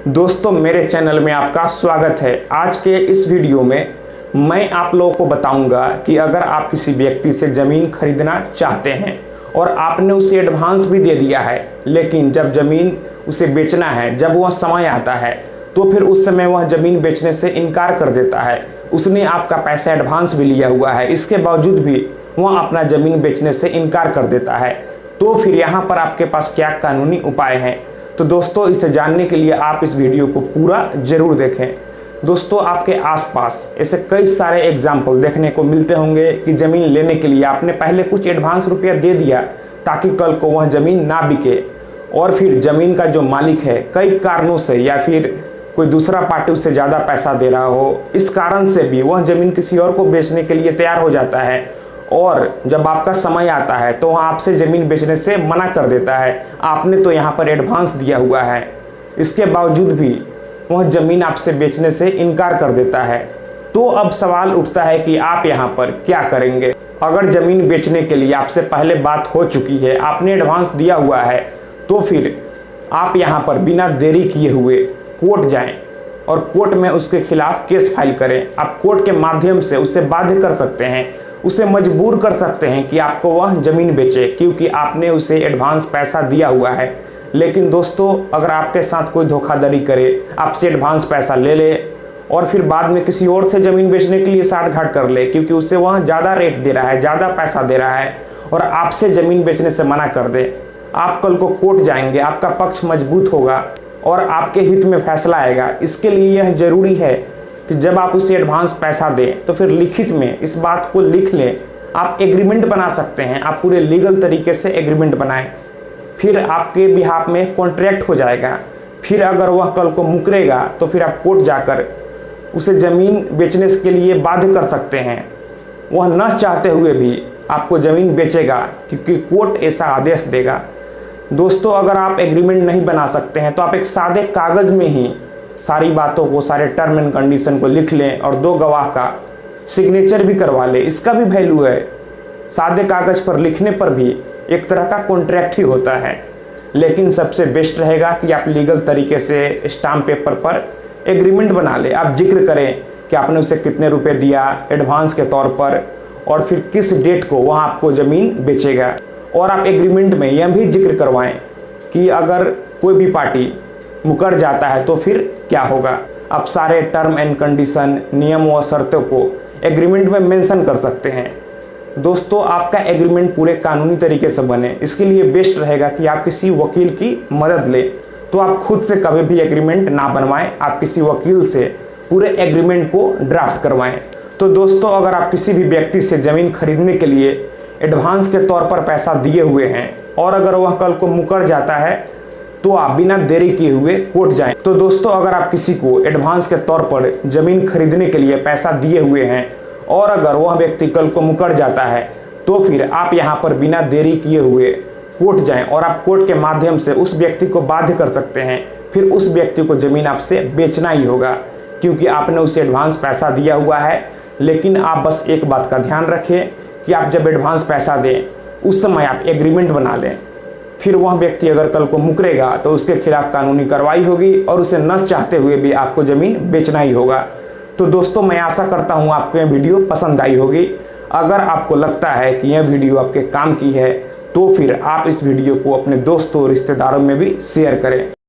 दोस्तों मेरे चैनल में आपका स्वागत है। आज के इस वीडियो में मैं आप लोगों को बताऊंगा कि अगर आप किसी व्यक्ति से ज़मीन खरीदना चाहते हैं और आपने उसे एडवांस भी दे दिया है, लेकिन जब ज़मीन उसे बेचना है, जब वह समय आता है तो फिर उस समय वह ज़मीन बेचने से इनकार कर देता है। उसने आपका पैसा एडवांस भी लिया हुआ है, इसके बावजूद भी वह अपना ज़मीन बेचने से इनकार कर देता है। तो फिर यहाँ पर आपके पास क्या कानूनी उपाय हैं? तो दोस्तों इसे जानने के लिए आप इस वीडियो को पूरा ज़रूर देखें। दोस्तों आपके आसपास ऐसे कई सारे एग्जाम्पल देखने को मिलते होंगे कि ज़मीन लेने के लिए आपने पहले कुछ एडवांस रुपया दे दिया ताकि कल को वह ज़मीन ना बिके, और फिर ज़मीन का जो मालिक है कई कारणों से या फिर कोई दूसरा पार्टी उससे ज़्यादा पैसा दे रहा हो, इस कारण से भी वह ज़मीन किसी और को बेचने के लिए तैयार हो जाता है, और जब आपका समय आता है तो वह आपसे ज़मीन बेचने से मना कर देता है। आपने तो यहाँ पर एडवांस दिया हुआ है, इसके बावजूद भी वह ज़मीन आपसे बेचने से इनकार कर देता है। तो अब सवाल उठता है कि आप यहाँ पर क्या करेंगे? अगर ज़मीन बेचने के लिए आपसे पहले बात हो चुकी है, आपने एडवांस दिया हुआ है, तो फिर आप यहाँ पर बिना देरी किए हुए कोर्ट जाएं और कोर्ट में उसके खिलाफ केस फाइल करें। आप कोर्ट के माध्यम से उसे बाध्य कर सकते हैं, उसे मजबूर कर सकते हैं कि आपको वह ज़मीन बेचे, क्योंकि आपने उसे एडवांस पैसा दिया हुआ है। लेकिन दोस्तों अगर आपके साथ कोई धोखाधड़ी करे, आपसे एडवांस पैसा ले ले और फिर बाद में किसी और से ज़मीन बेचने के लिए साठ घाट कर ले, क्योंकि उससे वह ज़्यादा रेट दे रहा है, ज़्यादा पैसा दे रहा है, और आपसे ज़मीन बेचने से मना कर दे, आप कल को कोर्ट जाएंगे, आपका पक्ष मजबूत होगा और आपके हित में फैसला आएगा। इसके लिए यह जरूरी है कि जब आप उसे एडवांस पैसा दें तो फिर लिखित में इस बात को लिख लें। आप एग्रीमेंट बना सकते हैं, आप पूरे लीगल तरीके से एग्रीमेंट बनाएं, फिर आपके बिहाफ में कॉन्ट्रैक्ट हो जाएगा। फिर अगर वह कल को मुकरेगा तो फिर आप कोर्ट जाकर उसे ज़मीन बेचने के लिए बाध्य कर सकते हैं। वह न चाहते हुए भी आपको ज़मीन बेचेगा, क्योंकि कोर्ट ऐसा आदेश देगा। दोस्तों अगर आप एग्रीमेंट नहीं बना सकते हैं तो आप एक सादे कागज़ में ही सारी बातों को, सारे टर्म एंड कंडीशन को लिख लें और दो गवाह का सिग्नेचर भी करवा लें। इसका भी वैल्यू है। सादे कागज़ पर लिखने पर भी एक तरह का कॉन्ट्रैक्ट ही होता है, लेकिन सबसे बेस्ट रहेगा कि आप लीगल तरीके से स्टाम्प पेपर पर एग्रीमेंट बना लें। आप जिक्र करें कि आपने उसे कितने रुपए दिया एडवांस के तौर पर और फिर किस डेट को वह आपको ज़मीन बेचेगा, और आप एग्रीमेंट में यह भी जिक्र करवाएं कि अगर कोई भी पार्टी मुकर जाता है तो फिर क्या होगा। आप सारे टर्म एंड कंडीशन, नियम व शर्तों को एग्रीमेंट में मेंशन कर सकते हैं। दोस्तों आपका एग्रीमेंट पूरे कानूनी तरीके से बने, इसके लिए बेस्ट रहेगा कि आप किसी वकील की मदद लें। तो आप खुद से कभी भी एग्रीमेंट ना बनवाएं, आप किसी वकील से पूरे एग्रीमेंट को ड्राफ्ट करवाएं। तो दोस्तों अगर आप किसी भी व्यक्ति से ज़मीन खरीदने के लिए एडवांस के तौर पर पैसा दिए हुए हैं और अगर वह कल को मुकर जाता है तो आप बिना देरी किए हुए कोर्ट जाएं। तो दोस्तों अगर आप किसी को एडवांस के तौर पर ज़मीन खरीदने के लिए पैसा दिए हुए हैं और अगर वह व्यक्ति कल को मुकर जाता है तो फिर आप यहाँ पर बिना देरी किए हुए कोर्ट जाएं और आप कोर्ट के माध्यम से उस व्यक्ति को बाध्य कर सकते हैं। फिर उस व्यक्ति को ज़मीन आपसे बेचना ही होगा, क्योंकि आपने उसे एडवांस पैसा दिया हुआ है। लेकिन आप बस एक बात का ध्यान रखें कि आप जब एडवांस पैसा दें उस समय आप एग्रीमेंट बना लें। फिर वह व्यक्ति अगर कल को मुकरेगा तो उसके खिलाफ कानूनी कार्रवाई होगी और उसे न चाहते हुए भी आपको ज़मीन बेचना ही होगा। तो दोस्तों मैं आशा करता हूँ आपको यह वीडियो पसंद आई होगी। अगर आपको लगता है कि यह वीडियो आपके काम की है तो फिर आप इस वीडियो को अपने दोस्तों और रिश्तेदारों में भी शेयर करें।